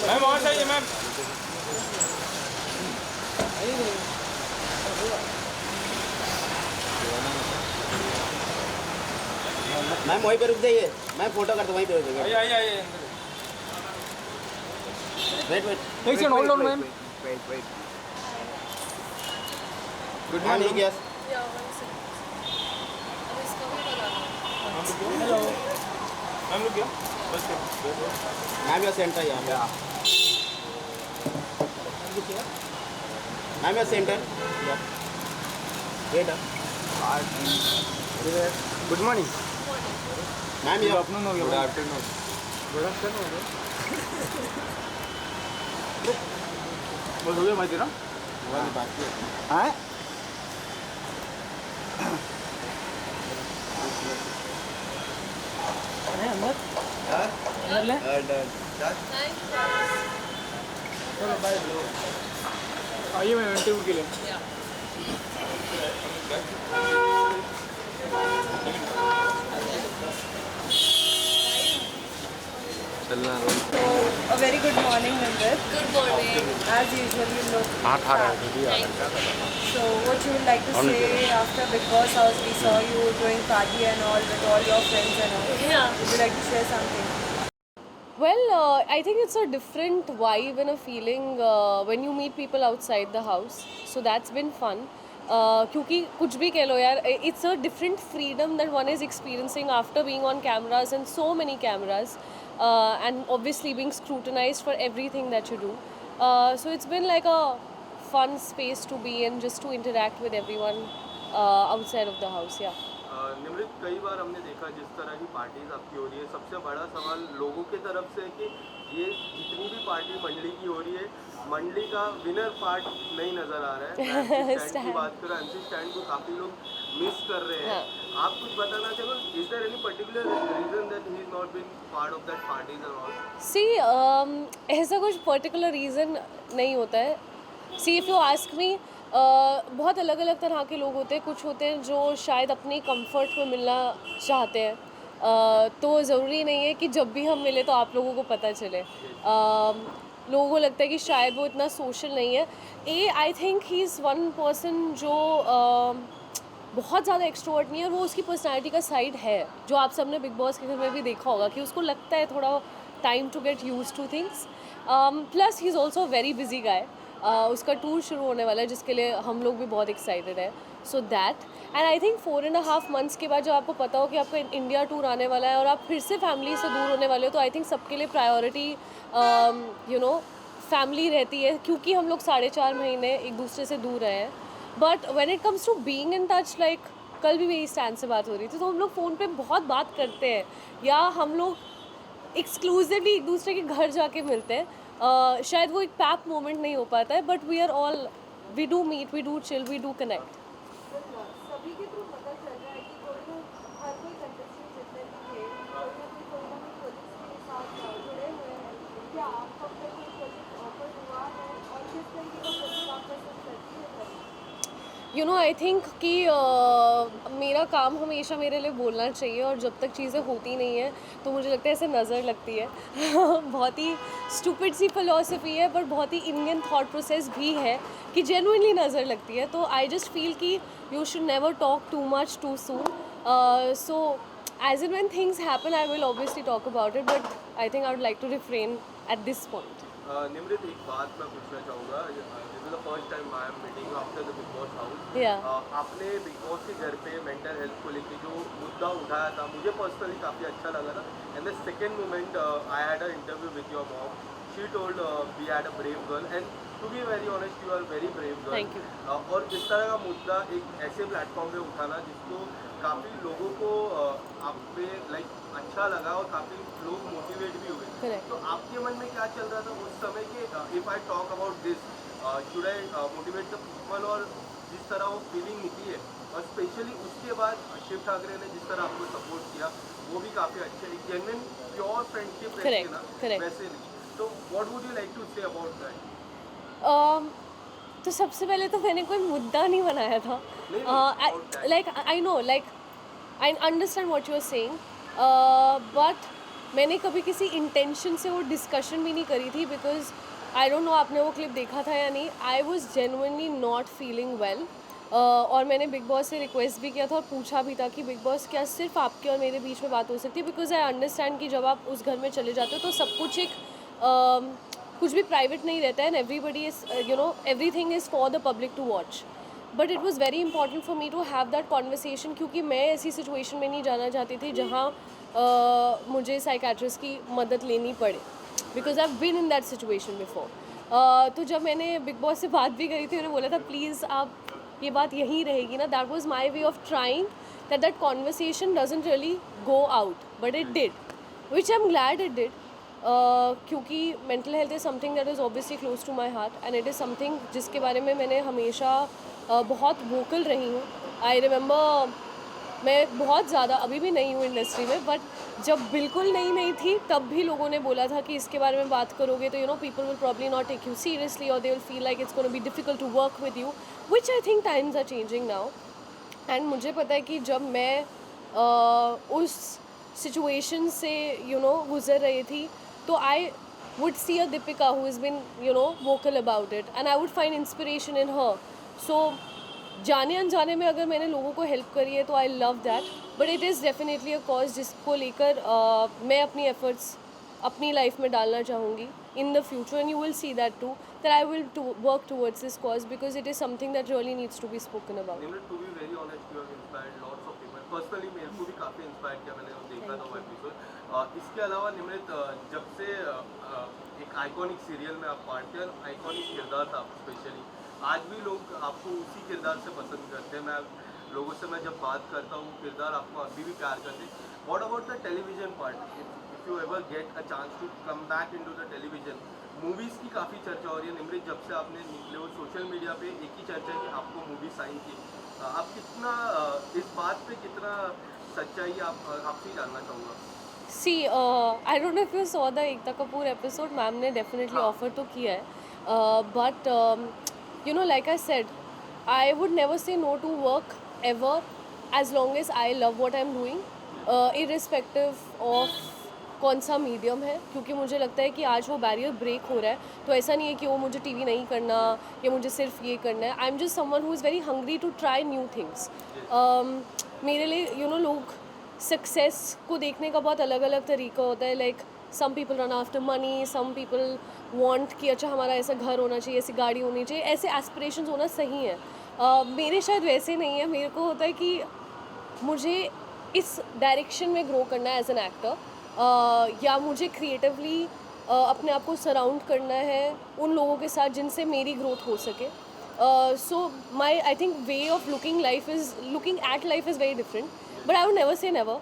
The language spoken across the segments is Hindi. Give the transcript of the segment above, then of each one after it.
मैम और चाहिए मैम। मैम वहीं पे रुक जाइए, मैं फोटो करता वहीं पे रुक जाइए। आइए आइए आइए। वेट वेट, एक second hold on ma'am. Wait. Good morning. Yes hello ma'am रुकिए बस मैम योर सेंटर यहाँ ma'am your centre wait. Good morning. Ma'am good your afternoon हो गुड गया। आफ्टरनून। Good afternoon. बस हो गया भाई तेरा। बाकी है। हाँ अंदर ले। आइए मैं इंटरव्यू के लिए। चलना A very good morning, Nandit. Good morning. As usual, you look हाँ ठा रहा है fab. दीदी। So, what you would like to say after Big Boss House? We saw you doing party and all with all your friends and all. Yeah. Would you like to share something? Well, I think it's a different vibe and a feeling when you meet people outside the house. So that's been fun. क्योंकि कुछ भी कह लो यार, it's a different freedom that one is experiencing after being on cameras and so many cameras, and obviously being scrutinized for everything that you do. So it's been like a fun space to be in, just to interact with everyone outside of the house. Yeah. Nimrit, कई बार हमने देखा जिस तरह की पार्टीज आपकी हो रही है, सबसे बड़ा सवाल लोगों की तरफ से है कि ये जितनी भी पार्टी मंडली की हो रही है, मंडली का विनर पार्ट नहीं नजर आ रहा है। एमसी स्टैंड की बात करो, एमसी स्टैंड को काफ़ी लोग मिस कर रहे हैं। आप कुछ बताना चाहोगे, is there any particular reason that he is not been part of that parties and all? See ऐसा कुछ पर्टिकुलर रीज़न नहीं होता है. See if you ask me, बहुत अलग अलग तरह के लोग होते हैं. कुछ होते हैं जो शायद अपनी कंफर्ट में मिलना चाहते हैं, तो ज़रूरी नहीं है कि जब भी हम मिले तो आप लोगों को पता चले. लोगों को लगता है कि शायद वो इतना सोशल नहीं है. I think he is one person जो बहुत ज़्यादा एक्सट्रोवर्ट नहीं है, और वो उसकी पर्सनैलिटी का साइड है जो आप सबने बिग बॉस के घर में भी देखा होगा कि उसको लगता है थोड़ा time to get use to things. Plus he is also very busy guy. उसका टूर शुरू होने वाला है जिसके लिए हम लोग भी बहुत एक्साइटेड है. So that, and I think 4.5 months के बाद जब आपको पता हो कि आपका इंडिया टूर आने वाला है और आप फिर से फैमिली से दूर होने वाले हो, तो आई थिंक सबके लिए प्रायोरिटी फैमिली रहती है, क्योंकि हम लोग 4.5 महीने एक दूसरे से दूर रहे हैं. But when it comes to being in touch, like कल भी मेरी स्टैंड से बात हो रही थी, तो हम लोग फ़ोन पे बहुत बात करते हैं, या हम लोग एक्सक्लूसिवली एक दूसरे के घर जाके मिलते हैं. शायद वो एक पैप मोमेंट नहीं हो पाता है, but we are all, we do meet, we do chill, we do connect. सभी के थ्रू पता चल रहा है कि कोई हर कोई कंटेस्टेंट जितने भी थे, कोई ना कोई प्रोजेक्ट्स के साथ जुड़े हुए हैं. क्या आपको अब तक कोई प्रोजेक्ट ऑफर हुआ है, और किस तरीके का प्रोजेक्ट आप पसंद करती है करना? आई थिंक कि मेरा काम हमेशा मेरे लिए बोलना चाहिए, और जब तक चीज़ें होती नहीं है तो मुझे लगता है ऐसे नज़र लगती है. बहुत ही स्टूपिड सी फिलॉसफी है, बट बहुत ही इंडियन थॉट प्रोसेस भी है कि जेन्युइनली नज़र लगती है. तो आई जस्ट फील कि you should never talk too much too soon. So as in when things happen I will obviously talk about it, but I think I would like to refrain at this point. Nimrit, एक बात मैं पूछना चाहूँगा. This is the first time I am meeting after the Bigg Boss house. आपने बिग बॉस के घर पे मेंटल हेल्थ को लेके जो मुद्दा उठाया था, मुझे पर्सनली काफ़ी अच्छा लगा था. And the second moment, I had a interview with your mom. She told we had a brave girl, and to be very honest you are very brave girl. Thank you. और इस तरह का मुद्दा एक ऐसे प्लेटफॉर्म पे उठाना जिसको काफ़ी लोगों को आप पे लाइक अच्छा लगा, और काफ़ी लोग मोटिवेट भी हुए. Correct. तो आपके मन में क्या चल रहा था उस समय कि if I talk about this, should I motivate the people, और जिस तरह वो फीलिंग निकली है, और स्पेशली उसके बाद शिव ठाकरे ने जिस तरह आपको सपोर्ट किया, वो भी काफ़ी अच्छे, एक जेन्युइन प्योर फ्रेंडशिप रहती है ना, Correct. वैसे नहीं. तो what would you like to say about that? तो सबसे पहले तो मैंने कोई मुद्दा नहीं बनाया था. Like I know, like I understand what you are saying, but मैंने कभी किसी इंटेंशन से वो डिस्कशन भी नहीं करी थी, बिकॉज आई डोंट नो आपने वो क्लिप देखा था या नहीं. I was genuinely not feeling well. और मैंने बिग बॉस से रिक्वेस्ट भी किया था और पूछा भी था कि बिग बॉस क्या सिर्फ आपके और मेरे बीच में बात हो सकती है, बिकॉज आई अंडरस्टैंड कि जब आप उस घर में चले जाते हो तो सब कुछ एक कुछ भी प्राइवेट नहीं रहता है, and everybody is everything is for the public to watch. But it was very important for me to have that conversation, क्योंकि मैं ऐसी सिचुएशन में नहीं जाना चाहती थी जहाँ मुझे साइकेट्रिस्ट की मदद लेनी पड़े, because I have been in that situation before. तो जब मैंने बिग बॉस से बात भी करी थी, उन्होंने बोला था प्लीज़ आप ये बात यहीं रहेगी ना. That was my way of trying that conversation doesn't really go out, but it did, which I am glad it did. क्योंकि mental health is something that is obviously close to my heart, and it is something जिसके बारे में मैंने हमेशा बहुत वोकल रही हूँ. आई रिमेंबर मैं बहुत ज़्यादा अभी भी नहीं हूँ इंडस्ट्री में, बट जब बिल्कुल नहीं थी तब भी लोगों ने बोला था कि इसके बारे में बात करोगे तो people will probably not take you seriously, और they will feel like it's gonna be difficult to work with you, which I think times are changing now. And मुझे पता है कि जब मैं उस सिचुएशन से गुजर रही थी, तो आई would see a Deepika who has been vocal about it, and I would find inspiration in her. So जाने अनजाने में अगर मैंने लोगों को हेल्प करी है तो I love that, but it is definitely a cause जिसको लेकर मैं अपनी एफर्ट्स अपनी लाइफ में डालना चाहूँगी in the future, and you will see that to that I will work towards this cause, because it is something that really needs to be spoken about. To be very honest, you have inspired lots of people. Personally मेरे को भी काफ़ी इंस्पायर किया, मैंने देखा था वो एपिसोड. इसके अलावा निमृत, जब से एक आइकॉनिक सीरियल में आप पार्ट थे, आइकॉनिक किरदार था स्पेशली, आज भी लोग आपको उसी किरदार से पसंद करते हैं. लोगों से मैं जब बात करता हूँ, किरदार आपको अभी भी प्यार करते हैं. What about the television part? If you ever get a chance to come back into the television, movies की काफ़ी चर्चा हो रही है. निमृत, जब से आपने निकले हो सोशल मीडिया पे एक ही चर्चा है कि आपको मूवी साइन की. आप कितना इस बात पे कितना सच्चाई आपसे जानना चाहूँगा. See I don't know if you saw the Ekta Kapoor episode, ma'am ने डेफिनेटली ऑफर तो किया है, but like I said, I would never say no to work ever, as long as I love what I'm doing, irrespective of कौन सा मीडियम है, क्योंकि मुझे लगता है कि आज वो बैरियर ब्रेक हो रहा है. तो ऐसा नहीं है कि वो मुझे टीवी नहीं करना या मुझे सिर्फ ये करना है. I am just someone who is very hungry to try new things. मेरे लिए लोग सक्सेस को देखने का बहुत अलग अलग तरीका होता है. Like some people run after money, some people want कि अच्छा हमारा ऐसा घर होना चाहिए, ऐसी गाड़ी होनी चाहिए, ऐसे एस्पिरेशंस होना सही है. मेरे शायद वैसे नहीं है. मेरे को होता है कि मुझे इस डायरेक्शन में ग्रो करना है एज एन एक्टर, या मुझे क्रिएटिवली अपने आप को सराउंड करना है उन लोगों के साथ जिनसे मेरी ग्रोथ हो सके. So my I think way of looking at life is very different, but I would never say never.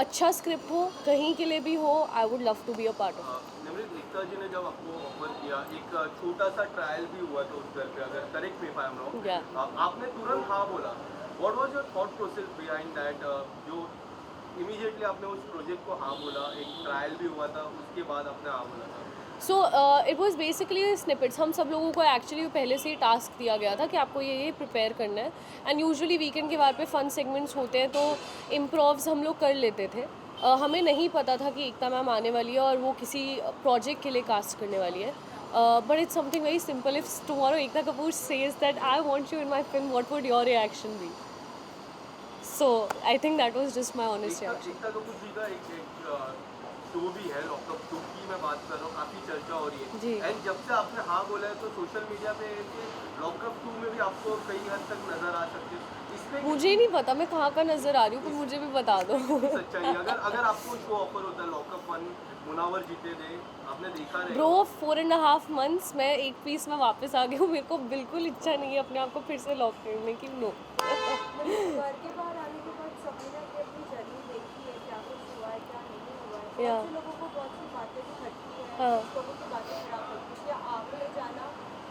अच्छा स्क्रिप्ट हो, कहीं के लिए भी हो, I would love to be a part of. Nimrit, Ekta ji ने जब आपको ऑफर किया, एक छोटा सा ट्रायल भी हुआ था उस घर पे, अगर correct me if I am wrong, आपने तुरंत हाँ बोला. What was your thought process behind that, जो इमीडिएटली आपने उस प्रोजेक्ट को हाँ बोला? एक ट्रायल भी हुआ था, उसके बाद आपने हाँ बोला था. So it was basically snippets. हम सब लोगों को एक्चुअली पहले से ही टास्क दिया गया था कि आपको ये प्रिपेयर करना है, एंड यूजुअली वीकेंड के बाद पे फन सेगमेंट्स होते हैं तो इम्प्रोव्स हम लोग कर लेते थे. हमें नहीं पता था कि एकता मैम आने वाली है और वो किसी प्रोजेक्ट के लिए कास्ट करने वाली है. But it's something very simple. If tomorrow Ekta Kapoor says that I want you in my film, what would your reaction be? So I think that was just my honest reaction. Ekta Kapoor ji का एक शो भी है, लॉकअप 2 की मैं बात कर रहा हूँ, काफ़ी चर्चा हो रही है. एंड जब से आपने हाँ बोला है तो सोशल मीडिया पे लॉकअप 2 में भी आपको कई हद तक नजर आ सकते हैं. इसमें मुझे नहीं पता मैं कहाँ का नज़र आ रही हूँ, पर मुझे भी बता दो. सच्चाई, अगर आपको शो ऑफर होता है लॉकअप 1, मुनावर जीते थे, आपने देखा रहेगा. ब्रो 4.5 months मैं एक पीस में वापस आ गई हूँ. मेरे को बिल्कुल इच्छा नहीं है अपने आप को फिर से लॉक करने की. नो. घर के बाहर आने के बाद सबने अपनी जर्नी देखी है, क्या कुछ हुआ है, क्या नहीं हुआ है. बहुत से लोगों को बहुत सी बातें भी खटती हैं, लोगों की बातें खराब लगती है. क्या आपने जाना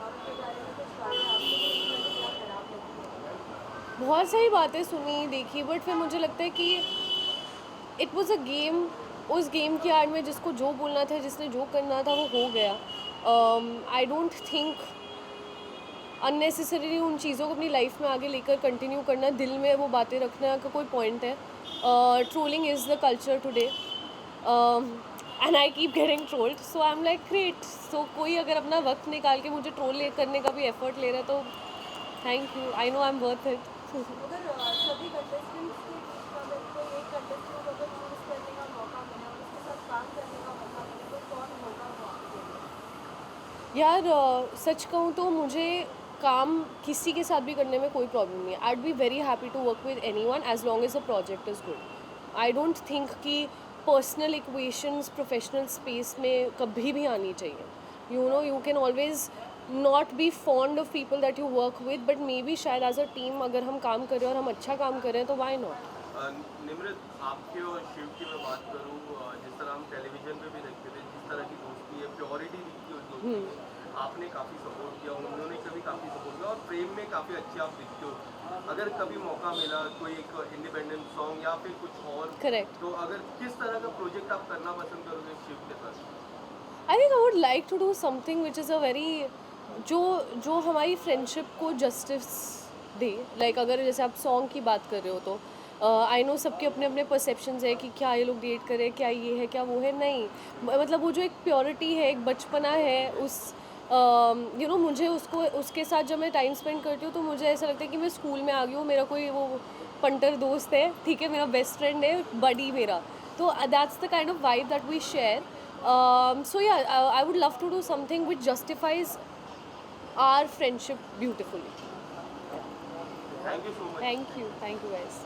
आपके बारे में कुछ बातें आपको क्या खराब लगती है? बहुत सारी बातें सुनी देखी, बट फिर मुझे लगता है कि इट वॉज़ अ गेम. उस गेम की आड़ में जिसको जो बोलना था, जिसने जो करना था वो हो गया. आई डोंट थिंक अननेसेसरीली उन चीज़ों को अपनी लाइफ में आगे लेकर कंटिन्यू करना, दिल में वो बातें रखना का कोई पॉइंट है. Trolling is the culture today, and I keep getting trolled, so I'm like great. So कोई अगर अपना वक्त निकाल के मुझे ट्रोल करने का भी एफर्ट ले रहा है तो thank you, I know I am worth it. अगर सभी कंटेस्टेंट्स के बीच में अगर कोई एक कंटेस्टेंट को अगर चूज करने का मौका मिले और उसके साथ काम करने का मौका मिले तो कौन होगा वो आपके लिए? यार सच कहूँ तो मुझे काम किसी के साथ भी करने में कोई प्रॉब्लम नहीं है. I be very happy to work with anyone as long as the project is good. I don't think कि पर्सनल इक्वेशंस प्रोफेशनल स्पेस में कभी भी आनी चाहिए. You know you can always not be fond of people that you work with, but maybe शायद एज अ टीम अगर हम काम करें और हम अच्छा काम करें तो वाई नॉट. निमृत, आपके और शिव की मैं बात करूँ, जिस तरह हम टेलीविजन पे भी देखते थे, जिस तरह की दोस्ती है, प्योरिटी दिखती है उस दोस्ती में, आपने काफ़ी सपोर्ट किया, उन्होंने कभी काफ़ी सपोर्ट किया और प्रेम में काफ़ी अच्छे आप दिखते हो. अगर कभी मौका मिला कोई एक इंडिपेंडेंट सॉन्ग या फिर कुछ और, करेक्ट. तो अगर किस तरह का प्रोजेक्ट आप करना पसंद करोगे शिव के साथ? I think I would like to do something which is a very जो हमारी फ्रेंडशिप को जस्टिस दे. लाइक अगर जैसे आप सॉन्ग की बात कर रहे हो तो आई नो सबके अपने अपने परसेप्शंस है कि क्या ये लोग डेट करें, क्या ये है, क्या वो है. नहीं, मतलब वो जो एक प्योरिटी है, एक बचपना है, उस यू नो मुझे उसके साथ जब मैं टाइम स्पेंड करती हूँ तो मुझे ऐसा लगता है कि मैं स्कूल में आ गई हूँ. मेरा कोई वो पंटर दोस्त है, ठीक है, मेरा बेस्ट फ्रेंड है, बडी मेरा. तो that's the kind of vibe that we share. So yeah I would love to do something which justifies our friendship beautifully. Thank you so much. Thank you guys.